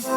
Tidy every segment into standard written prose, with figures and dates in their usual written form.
Hello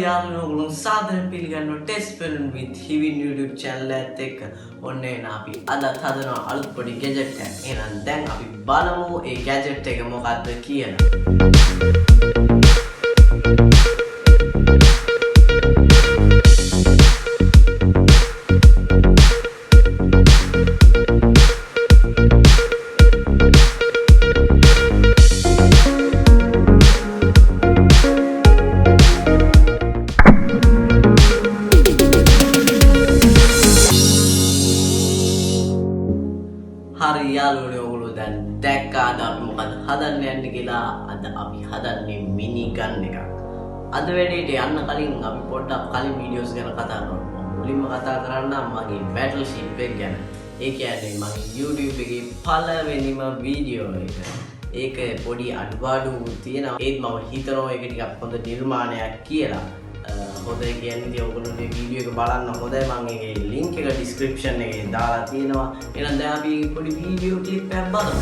යාළුවෝ සාදරයෙන් පිළිගන්නවා test film with Hivin YouTube channel එකත් එක්ක ඔන්න එන අපි අදත් හදනවා අලුත් පොඩි gadget එකක්. එහෙනම් දැන් අපි බලමු ඒ gadget එක මොකක්ද කියලා. හරි යාළුවනේ ඔයගොල්ලෝ දැන් දැක්කාද අපි මොකද හදන්න යන්නේ කියලා. අද අපි හදන්නේ මිනි ගන් එකක්. අද වැඩේට යන්න කලින් අපි පොඩ්ඩක් කලින් වීඩියෝස් ගැන කතා කරමු. මුලින්ම කතා කරන්නම් මගේ Battleship එක ගැන. ඒ කියන්නේ මගේ YouTube එකේ පළවෙනිම වීඩියෝ එක. ඒක පොඩි අඩුපාඩු තියෙනවා. ඒත් මම හිතනවා ඒක ටිකක් හොඳ නිර්මාණයක් කියලා. හොඳයි කියන්නේ ඉතින් ඔයගොල්ලෝ මේ වීඩියෝ එක බලන්න හොඳයි. මම ඒකේ link එක description එකේ දාලා තියෙනවා. එහෙනම් දැන් අපි පොඩි වීඩියෝ ක්ලිප් එකක් බලමු.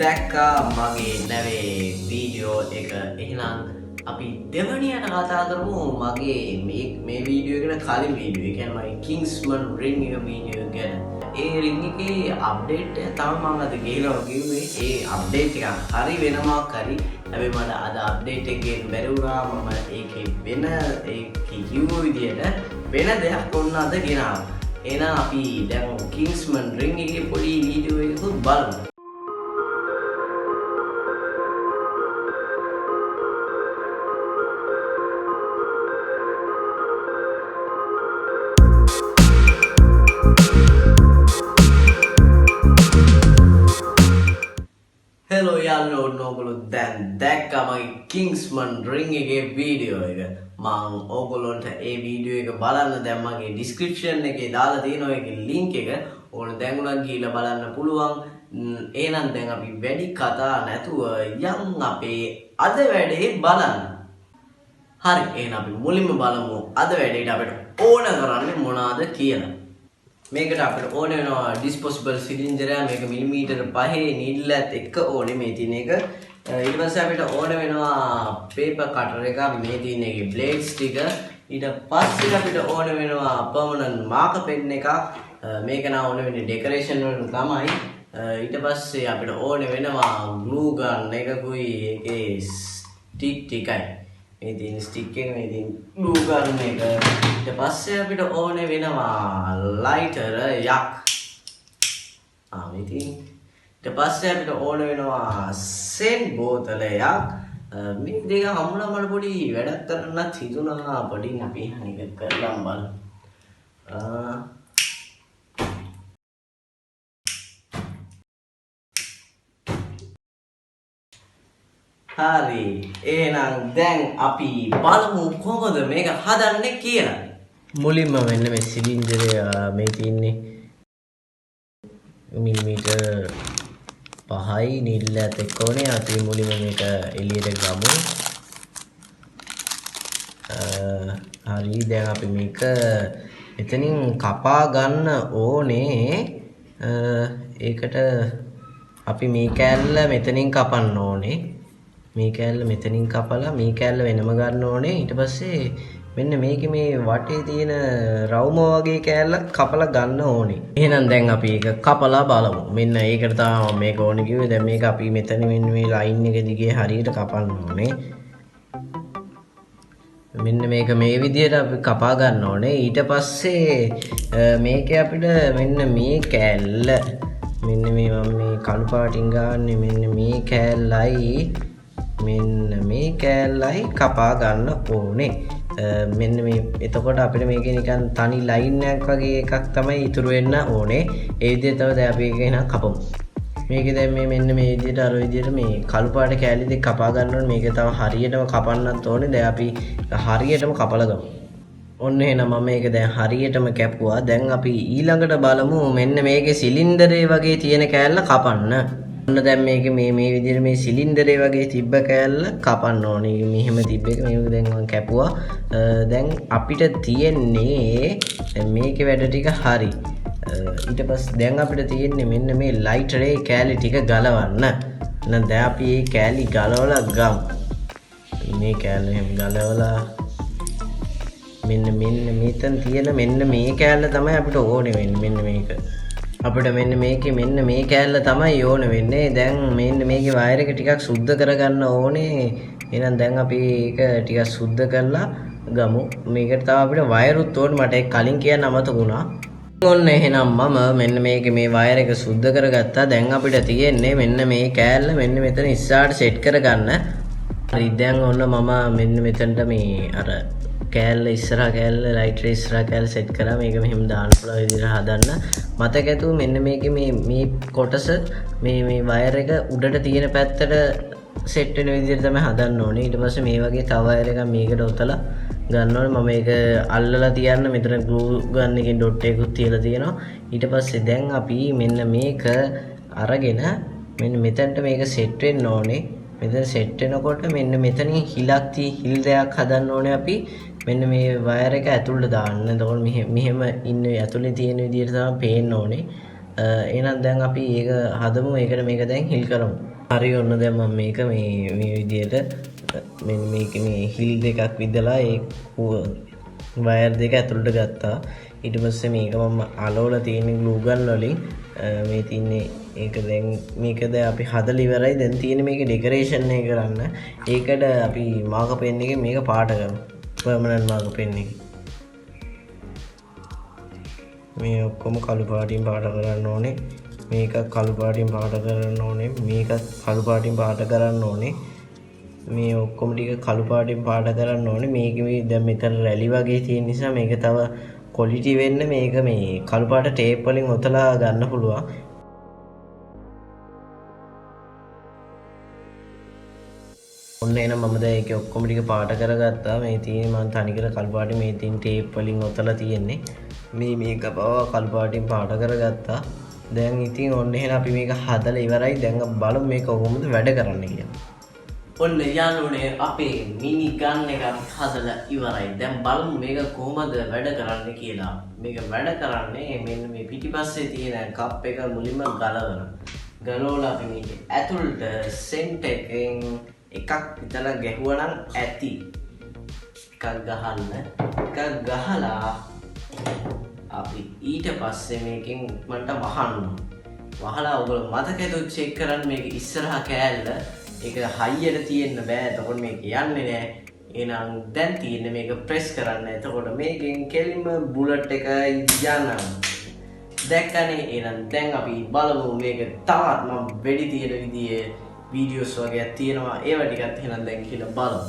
දැක්කා මගේ නැවේ වීඩියෝ එක. එහෙනම් අපි දෙවනියට කතා කරමු මගේ මේ වීඩියෝ එකට කලින් වීඩියෝ. ඒ කියන්නේ මගේ KINGSMAN ring එක වීඩියෝ ගැන. ඒ ring එකේ අප්ඩේට් එක තව මම අද ගිහලා කිව්වේ ඒ අප්ඩේට් එක හරි වෙනමක් හරි. හැබැයි මට අද අප්ඩේට් එක ගේන්න බැරි වුණා. මම ඒකේ වෙන ඒකේ කිව්ව විදියට වෙන දෙයක් ඔන්න අද ගෙනාවා. එහෙනම් අපි දැන් KINGSMAN ring එකේ පොඩි වීඩියෝ එකක් බලමු. Hello යාළුවෝ ඔයගොල්ලෝ දැන් දැක්කා මගේ KINGSMAN ring එකේ වීඩියෝ එක. මම ඔයගොල්ලන්ට ඒ වීඩියෝ එක බලන්න දැන් මගේ description එකේ දාලා තියෙනවා ඒකේ link එක. ඕන දැන් උනත් ගිහලා බලන්න පුළුවන්. එහෙනම් දැන් අපි වැඩි කතා නැතුව යන් අපේ අද වැඩේ බලන්න. හරි එහෙනම් අපි මුලින්ම බලමු අද වැඩේට අපිට ඕන කරන්නේ මොනවාද කියලා. මේකට අපිට ඕන වෙනවා disposable syringe එක. මේක මිලිමීටර 5 needleත් එක්ක ඕනේ මේ තියෙන එක. ඊට පස්සේ අපිට ඕන වෙනවා paper cutter එක. මේ තියෙන එකේ blades ටික. ඊට පස්සේ අපිට ඕන වෙනවා permanent marker pen එකක්. මේක නම් ඕන වෙන්නේ decoration වලට තමයි. ඊට පස්සේ අපිට ඕන වෙනවා glue gun එකකුයි ඒකේ stick ටිකයි. මේ තියෙන ස්ටික් එක මේ තියෙන glue gun එක. ඊට පස්සේ අපිට ඕනේ වෙනවා lighter යක්. මේ තියෙන. ඊට පස්සේ අපිට ඕනේ වෙනවා scent බෝතලයක්. මේ දෙක හම්බුනම මට පොඩි වැඩක් කරන්නත් හිතුණා. පොඩි අපි මේක කරලා බලමු. හරි එහෙනම් දැන් අපි බලමු කොහොමද මේක හදන්නේ කියලා. මුලින්ම මෙන්න මේ සිලින්ඩරය මේ තියෙන්නේ මිලිමීටර 5යි නිල්ලත් එක්ක ඕනේ. අපි මුලින්ම මේක එළියට ගමු. හරි දැන් අපි මේක එතනින් කපා ගන්න ඕනේ. ඒකට අපි මේ කෑල්ල මෙතනින් කපන්න ඕනේ. මේ කෑල්ල මෙතනින් කපලා මේ කෑල්ල වෙනම ගන්න ඕනේ. ඊට පස්සේ මෙන්න මේකේ මේ වටේ තියෙන රවුම වගේ කෑල්ලක් කපලා ගන්න ඕනේ. එහෙනම් දැන් අපි ඒක කපලා බලමු. මෙන්න ඒකට තමයි මේක ඕනේ කිව්වේ. දැන් මේක අපි මෙතන මෙන්න මේ ලයින් එක දිගේ හරියට කපන්න ඕනේ. මෙන්න මේක මේ විදිහට අපි කපා ගන්න ඕනේ. ඊට පස්සේ මේකේ අපිට මෙන්න මේ කෑල්ල මෙන්න මේ මම මේ කළු පාටින් ගාන්නේ මෙන්න මේ කෑල්ලයි මෙන්න මේ කෑල්ලයි කපා ගන්න ඕනේ. මෙන්න මේ එතකොට අපිට මේකේ නිකන් තනි ලයින් එකක් වගේ එකක් තමයි ඉතුරු වෙන්න ඕනේ. ඒ විදිහට තමයි දැන් අපි ඒක එහෙනම් කපමු. මේක දැන් මේ මෙන්න මේ විදිහට අර විදිහට මේ කළු පාට කෑලි දෙක කපා ගන්න ඕනේ. මේක තව හරියටම කපන්නත් ඕනේ. දැන් අපි හරියටම කපලා ගමු. ඔන්න එහෙනම් මම මේක දැන් හරියටම කැපුවා. දැන් අපි ඊළඟට බලමු මෙන්න මේකේ සිලින්ඩරේ වගේ තියෙන කෑල්ල කපන්න. ඔන්න දැන් මේක මේ විදිහට මේ සිලින්ඩරේ වගේ තිබ්බ කෑල්ල කපන්න ඕනේ. මෙහෙම තිබ්බ එක මේක දැන් මම කැපුවා. දැන් අපිට තියෙන්නේ දැන් මේකේ වැඩ ටික හරි. ඊට පස්සේ දැන් අපිට තියෙන්නේ මෙන්න මේ ලයිටරේ කෑලි ටික ගලවන්න. එහෙනම් දැන් අපි මේ කෑලි ගලවලා ගමු. මේ කෑල්ල එහෙම ගලවලා මෙන්න මෙතන තියෙන මෙන්න මේ කෑල්ල තමයි අපිට ඕනේ වෙන්නේ. මෙන්න මේක අපිට මෙන්න මේකේ මෙන්න මේ කෑල්ල තමයි ඕනේ වෙන්නේ. දැන් මෙන්න මේකේ වයර් එක ටිකක් සුද්ධ කරගන්න ඕනේ. එහෙනම් දැන් අපි ඒක ටිකක් සුද්ධ කරලා ගමු. මේකට තව අපිට වයරුත් ඕනේ. මට ඒක කලින් කියන්න අමතක වුණා. ඔන්න එහෙනම් මම මෙන්න මේකේ මේ වයර් එක සුද්ධ කරගත්තා. දැන් අපිට තියෙන්නේ මෙන්න මේ කෑල්ල මෙන්න මෙතන ඉස්සරහට සෙට් කරගන්න. හරි දැන් ඔන්න මම මෙන්න මෙතනට මේ අර කෑල්ල ඉස්සරහ කෑල්ල ලයිටර් ඉස්සරහ කෑල්ල සෙට් කරා. මේක මෙහෙම දාන්න පුළුවන් විදිහට හදන්න. මතක ඇතුව මෙන්න මේකේ මේ කොටස මේ වයර් එක උඩට තියෙන පැත්තට සෙට් වෙන විදිහට තමයි හදන්න ඕනේ. ඊට පස්සේ මේ වගේ තව වයර් එකක් මේකට ඔතලා ගන්න ඕනේ. මම මේක අල්ලලා තියන්න මෙතන ග්ලූ ගන් එකෙන් ඩොට් එකකුත් තියලා තියෙනවා. ඊට පස්සේ දැන් අපි මෙන්න මේක අරගෙන මෙන්න මෙතනට මේක සෙට් වෙන්න ඕනේ. මෙතන සෙට් වෙනකොට මෙන්න මෙතනින් හිල් දෙයක් හදන්න ඕනේ අපි. මෙන්න මේ වයර් එක ඇතුළට දාන්න. එතකොට මෙහෙම ඉන්නේ ඇතුලේ තියෙන විදිහට තමයි පේන්න ඕනේ. එහෙනම් දැන් අපි ඒක හදමු. ඒකට මේක දැන් හිල් කරමු. හරි ඔන්න දැන් මම මේක මේ විදිහට මෙන්න මේක මේ හිල් දෙකක් විදලා ඒ වයර් දෙක ඇතුළට ගත්තා. ඊට පස්සේ මේක මම අලවලා තියෙන ග්ලූ ගන් වලින් මේ තින්නේ ඒක දැන් මේක දැන් අපි හදලා ඉවරයි. දැන් තියෙන්නේ මේක ඩෙකරේෂන් එක කරන්න. ඒකට අපි මාක පෙන් එකෙන් මේක පාට කරමු. පර්මනන්ට් මාක පෙන් එක. මේ ඔක්කොම කළු පාටින් පාට කරන්න ඕනේ. මේක කළු පාටින් පාට කරන්න ඕනේ. මේකත් කළු පාටින් පාට කරන්න ඕනේ. මේ ඔක්කොම ටික කළු පාටින් පාට කරන්න ඕනේ. මේක මේ දැන් මෙතන රැලි වගේ තියෙන නිසා මේක තව ක්වොලිටි වෙන්න මේක මේ කළු පාට ටේප් වලින් ඔතලා ගන්න පුළුවන්. ඔන්න එහෙනම් මම දැන් ඒකේ ඔක්කොම ටික පාට කරගත්තා. මේ තියෙන මම තනිකර කළු පාටින් මේ තියෙන ටේප් වලින් ඔතලා තියෙන්නේ. මේක පව කළු පාටින් පාට කරගත්තා. දැන් ඉතින් ඔන්න එහෙනම් අපි මේක හදලා ඉවරයි. දැන් බලමු මේක කොහොමද වැඩ කරන්නේ කියලා. ඔන්න යාළුවනේ අපේ මිනි ගන් එක හදලා ඉවරයි. දැන් බලමු මේක කොහොමද වැඩ කරන්නේ කියලා. මේක වැඩ කරන්නේ මෙන්න මේ පිටිපස්සේ තියෙන කප් එක මුලින්ම ගලවලා අපි මේක ඇතුළට සෙන්ට් එකෙන් එකක් විතර ගැහුවා නම් ඇති. එකක් ගහලා අපි ඊට පස්සේ මේකෙන් මන්ට වහන්න. වහලා ඔයගොල්ලෝ මතකද චෙක් කරන්න මේක ඉස්සරහා කෑල්ල ඒක හයියට තියෙන්න බෑ. එතකොට මේක යන්නේ නෑ. එහෙනම් දැන් තියෙන්නේ මේක ප්‍රෙස් කරන්න. එතකොට මේකෙන් කෙලින්ම බුලට් එක යනවා. දැක්කනේ. එහෙනම් දැන් අපි බලමු මේක තවත් මම වෙඩි තියෙන විදිහේ වීඩියෝස් වගේක් තියෙනවා. ඒවා ටිකත් එහෙනම් දැන් කියලා බලමු.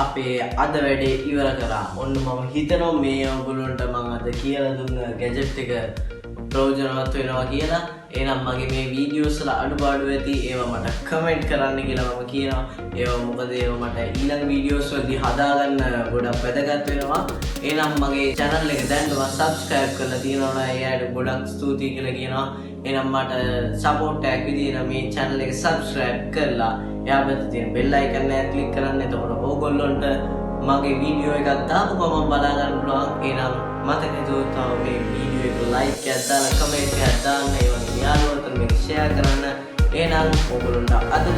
අපේ අද වැඩේ ඉවර කරා. ඔන්න මම හිතනවා මේ ඔයගොල්ලන්ට මම අද කියලා දුන්න ගැජට් එක ප්‍රයෝජනවත් වෙනවා කියලා. එහෙනම් මගේ මේ වීඩියෝස් වල අඩුපාඩු ඇති ඒවා මට කමෙන්ට් කරන්න කියලා මම කියනවා. ඒවා මොකද ඒවා මට ඊළඟ වීඩියෝස් වලදී හදාගන්න ගොඩක් වැදගත් වෙනවා. එහෙනම් මගේ channel එක දැන්ම subscribe කරලා තියෙනවා නම් එයාට ගොඩක් ස්තුතියි කියලා කියනවා. එහෙනම් මට support එකක් විදියට මේ channel එක subscribe කරලා එයා පැත්තේ තියෙන bell icon එක click කරන්න. එතකොට ඕගොල්ලොන්ට මගේ වීඩියෝ එකක් දාපු ගමන් බලා ගන්න පුළුවන්. එහෙනම් මතක හිතුවොත් මේ වීඩියෝ එක like එකක් දාලා comment එකක් දාන්න. ඒ වගේ යාළුවන්ට මේක share කරන්න. එහෙනම් ඕගොල්ලන්ට අද